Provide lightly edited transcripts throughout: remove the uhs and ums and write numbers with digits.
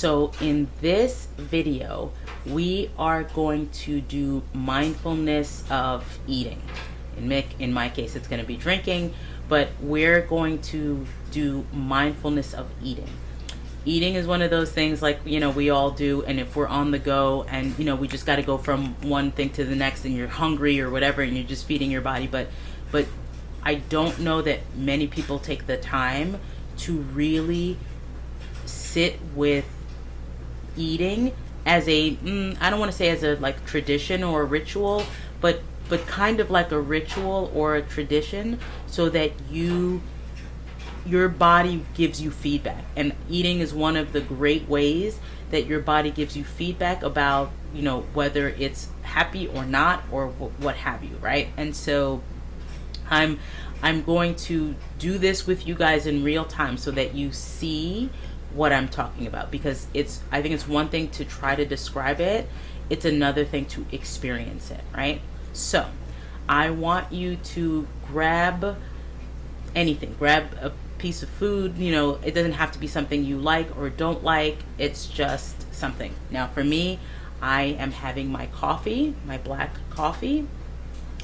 So in this video, we are going to do mindfulness of eating. In my case, it's going to be drinking, but we're going to do mindfulness of eating. Eating is one of those things, like, we all do, and if we're on the go and, we just got to go from one thing to the next and you're hungry or whatever and you're just feeding your body. But I don't know that many people take the time to really sit with eating as a, I don't want to say as a like tradition or a ritual, but kind of like a ritual or a tradition, so that your body gives you feedback. And eating is one of the great ways that your body gives you feedback about, whether it's happy or not, or what have you, right? And so I'm going to do this with you guys in real time so that you see what I'm talking about, because I think it's one thing to try to describe it, it's another thing to experience it, right? So I want you to grab anything. Grab a piece of food. It doesn't have to be something you like or don't like. It's just something. Now for me, I am having my coffee, my black coffee,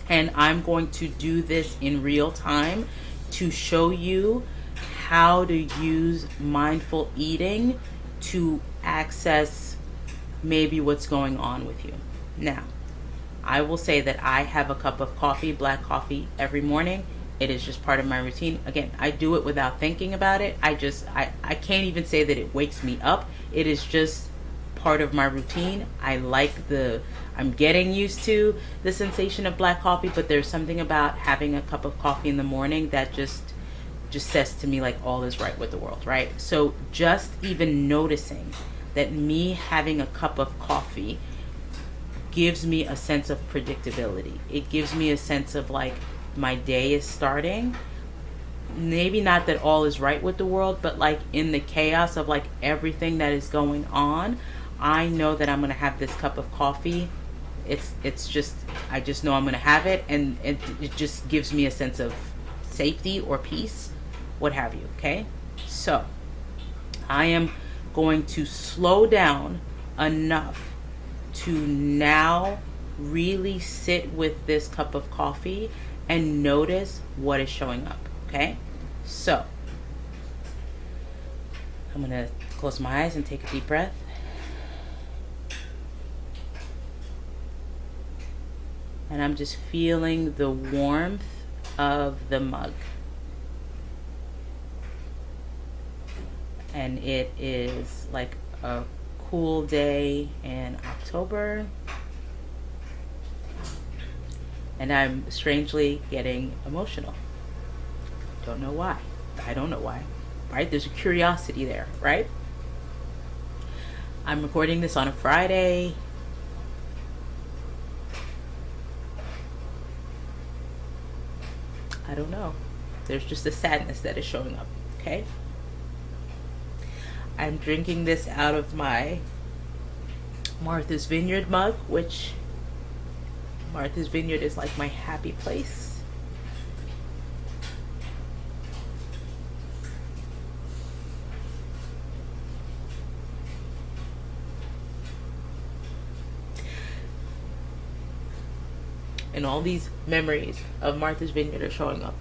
and I'm going to do this in real time to show you how to use mindful eating to access maybe what's going on with you. Now, I will say that I have a cup of coffee, black coffee, every morning. It is just part of my routine. Again, I do it without thinking about it. I can't even say that it wakes me up. It is just part of my routine. I'm getting used to the sensation of black coffee, but there's something about having a cup of coffee in the morning that just says to me like all is right with the world, right? So just even noticing that me having a cup of coffee gives me a sense of predictability. It gives me a sense of like my day is starting. Maybe not that all is right with the world, but like in the chaos of like everything that is going on, I know that I'm going to have this cup of coffee. I just know I'm going to have it, and it just gives me a sense of safety or peace, what have you, okay? So I am going to slow down enough to now really sit with this cup of coffee and notice what is showing up, okay? So I'm going to close my eyes and take a deep breath. And I'm just feeling the warmth of the mug. And it is like a cool day in October. And I'm strangely getting emotional. Don't know why. I don't know why. Right? There's a curiosity there, right? I'm recording this on a Friday. I don't know. There's just a sadness that is showing up, okay? I'm drinking this out of my Martha's Vineyard mug, which Martha's Vineyard is like my happy place. And all these memories of Martha's Vineyard are showing up.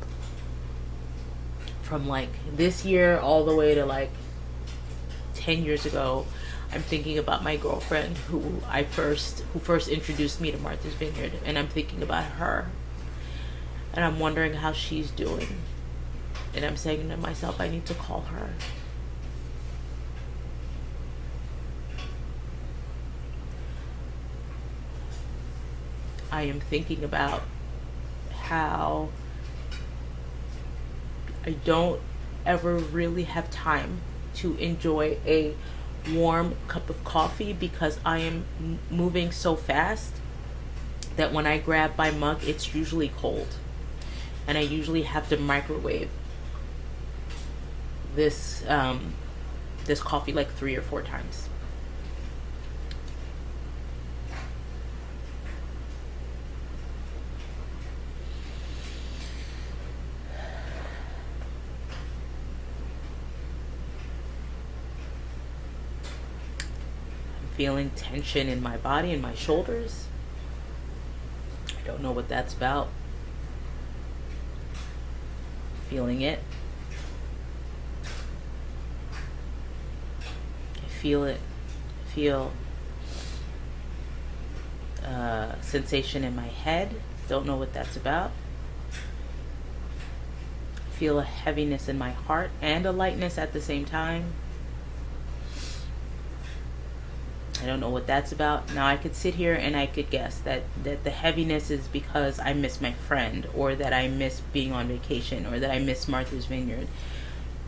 From like this year all the way to like 10 years ago. I'm thinking about my girlfriend who first introduced me to Martha's Vineyard, and I'm thinking about her. And I'm wondering how she's doing. And I'm saying to myself, I need to call her. I am thinking about how I don't ever really have time to enjoy a warm cup of coffee because I am moving so fast that when I grab my mug, it's usually cold. And I usually have to microwave this coffee like 3 or 4 times. feeling tension in my body, in my shoulders. I don't know what that's about. Feeling it. I feel it. Feel sensation in my head. Don't know what that's about. Feel a heaviness in my heart and a lightness at the same time. I don't know what that's about. Now I could sit here and I could guess that the heaviness is because I miss my friend, or that I miss being on vacation, or that I miss Martha's Vineyard.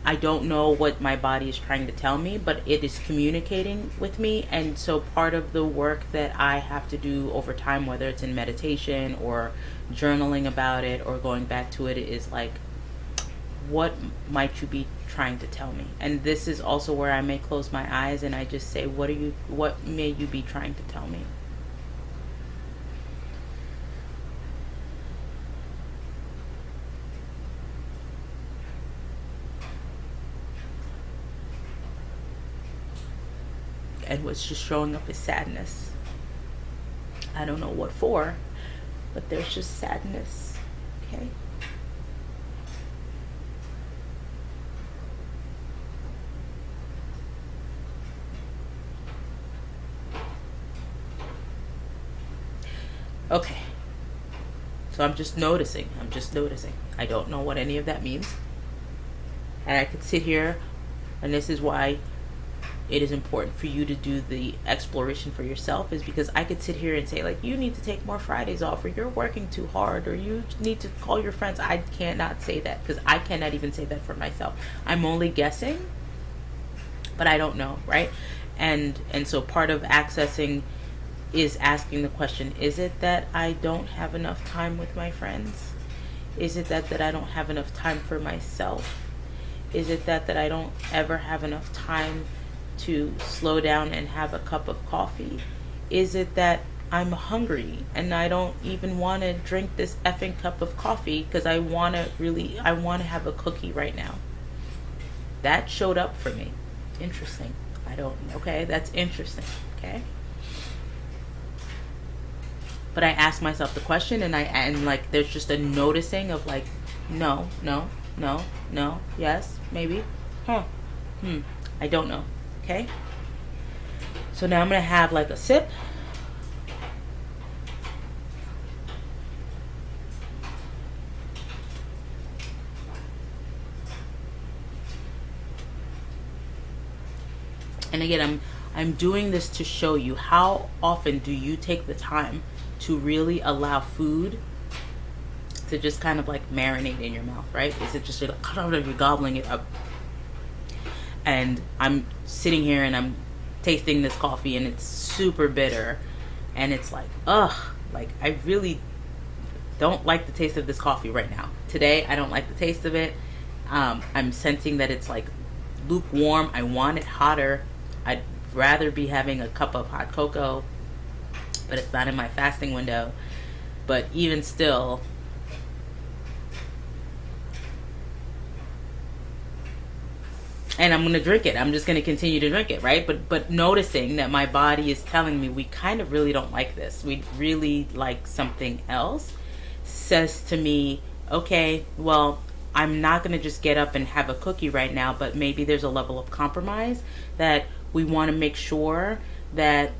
I don't know what my body is trying to tell me, but it is communicating with me. And so part of the work that I have to do over time, whether it's in meditation or journaling about it or going back to it, is like, what might you be trying to tell me? And this is also where I may close my eyes and I just say, what may you be trying to tell me? And what's just showing up is sadness. I don't know what for, but there's just sadness. Okay? Okay. So I'm just noticing. I don't know what any of that means. And I could sit here, and this is why it is important for you to do the exploration for yourself, is because I could sit here and say, like, you need to take more Fridays off, or you're working too hard, or you need to call your friends. I cannot say that, because I cannot even say that for myself. I'm only guessing, but I don't know, right? And so part of accessing is asking the question, is it that I don't have enough time with my friends? Is it that I don't have enough time for myself? Is it that I don't ever have enough time to slow down and have a cup of coffee? Is it that I'm hungry and I don't even want to drink this effing cup of coffee because I want to have a cookie right now? That showed up for me. Interesting. Okay, that's interesting. Okay. But I ask myself the question, and like there's just a noticing of like, no, yes, maybe, I don't know. Okay. So now I'm gonna have like a sip. And again, I'm doing this to show you, how often do you take the time to really allow food to just kind of like marinate in your mouth, right? Is it just like you're gobbling it up? And I'm sitting here and I'm tasting this coffee and it's super bitter, and it's like, ugh, like I really don't like the taste of this coffee right now. Today, I don't like the taste of it. I'm sensing that it's like lukewarm. I want it hotter. I'd rather be having a cup of hot cocoa, but it's not in my fasting window. But even still, and I'm going to drink it. I'm just going to continue to drink it, right? But noticing that my body is telling me we kind of really don't like this. We'd really like something else, says to me, okay, well, I'm not going to just get up and have a cookie right now, but maybe there's a level of compromise that we want to make sure that,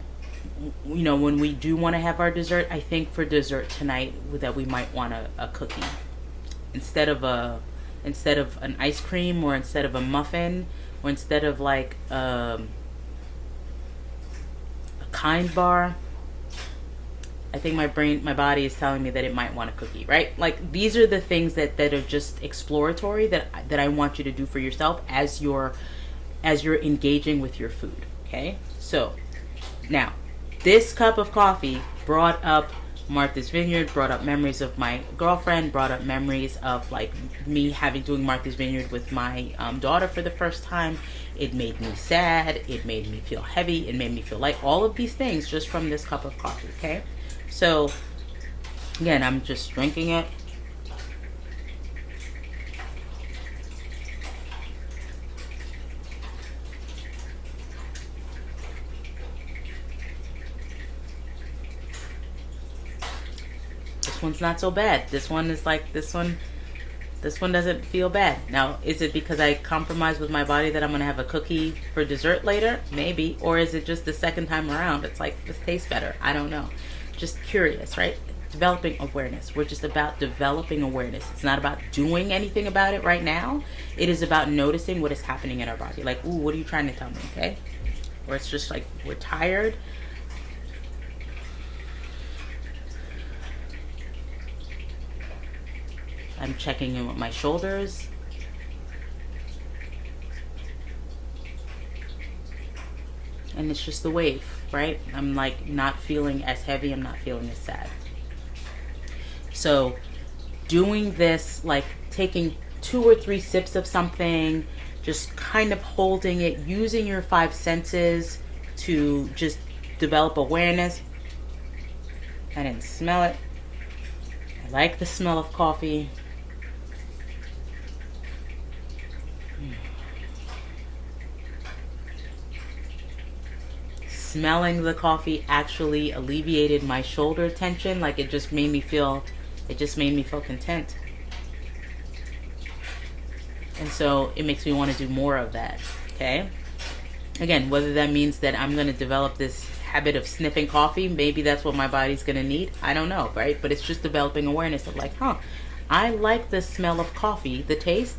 you know, when we do want to have our dessert, I think for dessert tonight that we might want a cookie instead of an ice cream, or instead of a muffin, or instead of like a Kind bar. I think my body is telling me that it might want a cookie, right? Like these are the things that are just exploratory that I want you to do for yourself as you're engaging with your food. Okay, so now this cup of coffee brought up Martha's Vineyard, brought up memories of my girlfriend, brought up memories of like me doing Martha's Vineyard with my daughter for the first time. It made me sad. It made me feel heavy. It made me feel light. All of these things just from this cup of coffee. Okay, so again, I'm just drinking it. this one's not so bad. This one is like, this one doesn't feel bad. Now, is it because I compromise with my body that I'm going to have a cookie for dessert later? Maybe. Or is it just the second time around, it's like, this tastes better? I don't know. Just curious, right? Developing awareness. We're just about developing awareness. It's not about doing anything about it right now. It is about noticing what is happening in our body. Like, ooh, what are you trying to tell me, okay? Or it's just like, we're tired. I'm checking in with my shoulders. And it's just the wave, right? I'm like not feeling as heavy. I'm not feeling as sad. So doing this, like taking 2 or 3 sips of something, just kind of holding it, using your 5 senses to just develop awareness. I didn't smell it. I like the smell of coffee. Smelling the coffee actually alleviated my shoulder tension. Like it just made me feel content. And so it makes me want to do more of that. Okay. Again, whether that means that I'm going to develop this habit of sniffing coffee, maybe that's what my body's going to need. I don't know, right? But it's just developing awareness of like, I like the smell of coffee, the taste.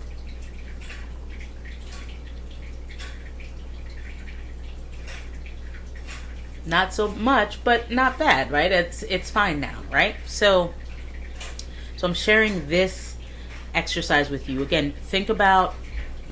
Not so much, but not bad, right? It's fine now, right? So I'm sharing this exercise with you. Again, think about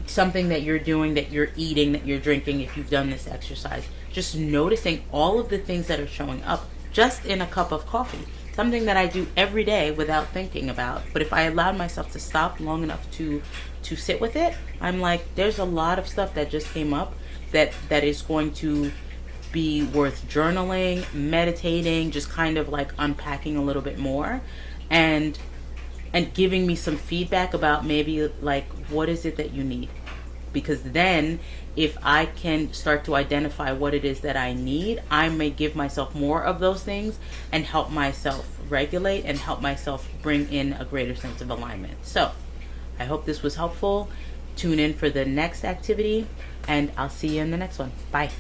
something that you're doing, that you're eating, that you're drinking, if you've done this exercise. Just noticing all of the things that are showing up just in a cup of coffee. Something that I do every day without thinking about. But if I allowed myself to stop long enough to sit with it, I'm like, there's a lot of stuff that just came up that is going to be worth journaling, meditating, just kind of like unpacking a little bit more and giving me some feedback about maybe like what is it that you need. Because then if I can start to identify what it is that I need, I may give myself more of those things and help myself regulate and help myself bring in a greater sense of alignment. So I hope this was helpful. Tune in for the next activity and I'll see you in the next one. Bye.